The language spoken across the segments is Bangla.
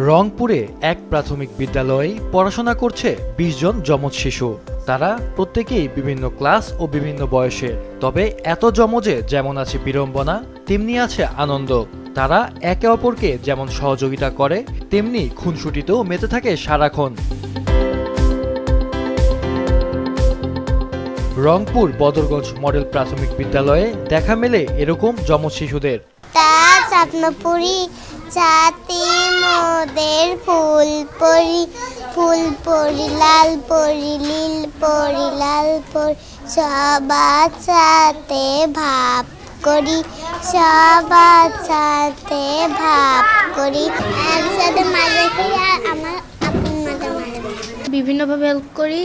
রংপুরে এক প্রাথমিক বিদ্যালয়ে পড়াশোনা করছে ২০ জন যমজ শিশু। তারা প্রত্যেকেই বিভিন্ন ক্লাস ও বিভিন্ন বয়সের। তবে এত যমজে যেমন আছে বিড়ম্বনা, তেমনি আছে আনন্দ। তারা একে অপরকে যেমন সহযোগিতা করে, তেমনি খুনসুটিতেও মেতে থাকে সারাক্ষণ। রংপুর বদরগঞ্জ মডেল প্রাথমিক বিদ্যালয়ে দেখা মেলে এরকম যমজ শিশুদের। ছাতি মোদের ফুল পরি লাল পরি নীল পরি লাল পরি সবার সাথে ভাব করি একসাথে মজা করি আর আমার আপন মজা বিভিন্নভাবে হেল্প করি।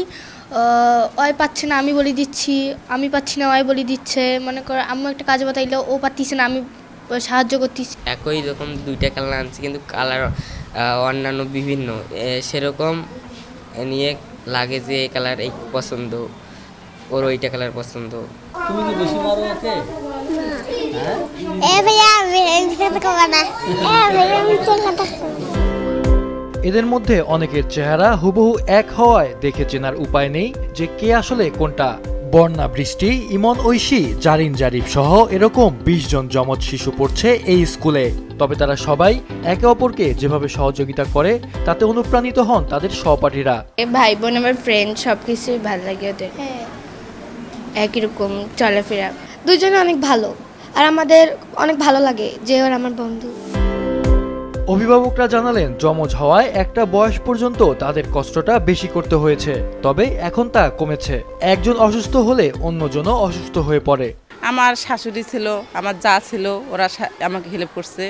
ওই পাচ্ছে না আমি বলে দিচ্ছি, আমি পাচ্ছি না ওই বলে দিচ্ছে। মনে করো আম্মু একটা কাজ বাতাইলে ও পারতিছে না, আমি সাহায্য করতেছি। একই রকম দুইটা কালার আনছি, কিন্তু কালার অন্যান্য বিভিন্ন সেরকম নিয়ে লাগে যে এই কালার এই পছন্দ, ওর ওইটা কালার পছন্দ। তুমি কি বেশি মারো ওকে? এদের মধ্যে অনেকের চেহারা হুবহু এক হওয়ায় দেখে চেনার উপায় নেই যে কে আসলে কোনটা। বর্ণা বৃষ্টি, ইমন ঐশী, জারিন জারিফ সহ এরকম ২০ জন যমজ শিশু পড়ছে এই স্কুলে। তবে তারা সবাই একে অপরকে যেভাবে সহযোগিতা করে তাতে অনুপ্রাণিত হন তাদের সহপাঠীরা। ভাই বোন আমার ফ্রেন্ড, সবকিছুই ভালো লাগে ওদের। একই রকম চলাফেরা, দুজনে অনেক ভালো, আর আমাদের অনেক ভালো লাগে যে ওরা আমার বন্ধু। অভিভাবকরা জানালেন যমজ হওয়ায় একটা বয়স পর্যন্ত তাদের কষ্টটা বেশি করতে হয়েছে, তবে এখন তা কমেছে। একজন অসুস্থ হলে অন্যজনও অসুস্থ হয়ে পড়ে। আমার শাশুড়ি ছিল, আমার যা ছিল, ওরা আমাকে হেল্প করছে।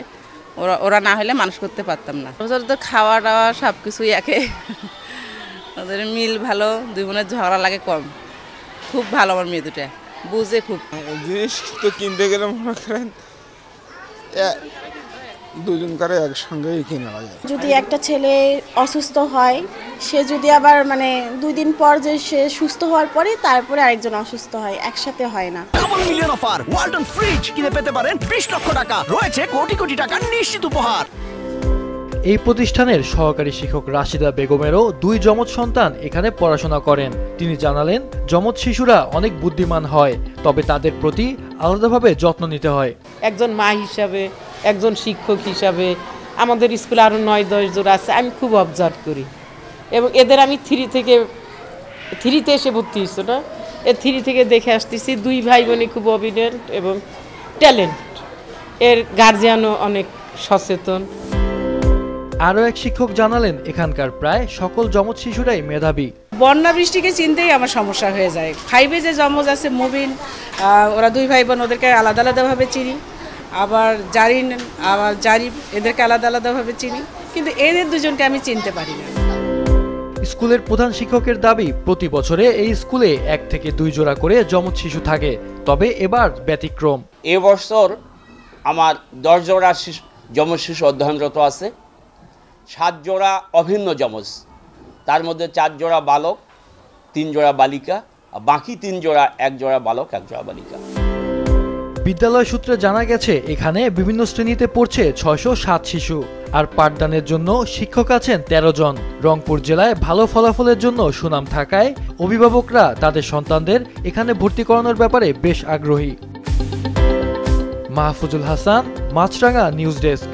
ওরা না হলে মানুষ করতে পারতাম না। ওদের তো খাওয়া দাওয়া সব কিছুই একে, ওদের মিল ভালো, দুই বোনের ঝগড়া লাগে কম। খুব ভালো আমার মেয়ে দুটা, বুঝে খুব। জিনিস তো কিনতে গেলে মনে করেন দুজন করে একসঙ্গেই কিনা যায়। যদি একটা ছেলে অসুস্থ হয়, সে যদি আবার 2 দিন পর যে সে সুস্থ হওয়ার পরে তারপরে আরেকজন অসুস্থ হয়, একসাথে হয় না। Double million offer, Walton fridge কিনে পেতে পারেন 20 লক্ষ টাকা, রয়েছে কোটি কোটি টাকার নিশ্চিত উপহার। এই প্রতিষ্ঠানের সহকারী শিক্ষক রাশিদা বেগমেরও 2 যমজ সন্তান এখানে পড়াশোনা করেন। তিনি জানালেন যমজ শিশুরা অনেক বুদ্ধিমান হয়, তবে তাদের প্রতি আলাদাভাবে যত্ন নিতে হয়। একজন মা হিসাবে, একজন শিক্ষক হিসাবে আমাদের স্কুলে আরও 9-10 জন আছে, আমি খুব অবজার্ভ করি। এবং এদের আমি 3তে এসে ভর্তি হয়েছি না, 3 থেকে দেখে আসতেছি 2 ভাই বোনই খুব অভিনয়েন্ট এবং ট্যালেন্ট। এর গার্জিয়ানও অনেক সচেতন। আরও এক শিক্ষক জানালেন এখানকার প্রায় সকল যমজ শিশুরাই মেধাবী। বন্যা বৃষ্টিকে চিনতেই আমার সমস্যা হয়ে যায়। 5-এ যে যমজ আছে মুবিন, ওরা 2 ভাই বোন, ওদেরকে আলাদা আলাদাভাবে চিনি। আবার জারিন, আবার জারিফ, এদেরকে আলাদা আলাদাভাবে চিনি, কিন্তু এদের দুজনকে আমি চিনতে পারি না। স্কুলের প্রধান শিক্ষকের দাবি প্রতি বছরে এই স্কুলে 1 থেকে 2 জোড়া করে যমজ শিশু থাকে, তবে এবার ব্যতিক্রম। এবছর আমার 10 জোড়া যমজ শিশু অধ্যয়নরত আছে, 7 জোড়া অভিন্ন যমজ, তার মধ্যে 4 জোড়া বালক, 3 জোড়া বালিকা, আর বাকি 3 জোড়া 1 জোড়া বালক 1 জোড়া বালিকা। বিদ্যালয় সূত্রে জানা গেছে এখানে বিভিন্ন শ্রেণীতে পড়ছে 607 শিশু, আর পাঠদানের জন্য শিক্ষক আছেন 13 জন। রংপুর জেলায় ভালো ফলাফলের জন্য সুনাম থাকায় অভিভাবকরা তাদের সন্তানদের এখানে ভর্তি করানোর ব্যাপারে বেশ আগ্রহী। মাহফুজুল হাসান, মাছরাঙা নিউজ ডেস্ক।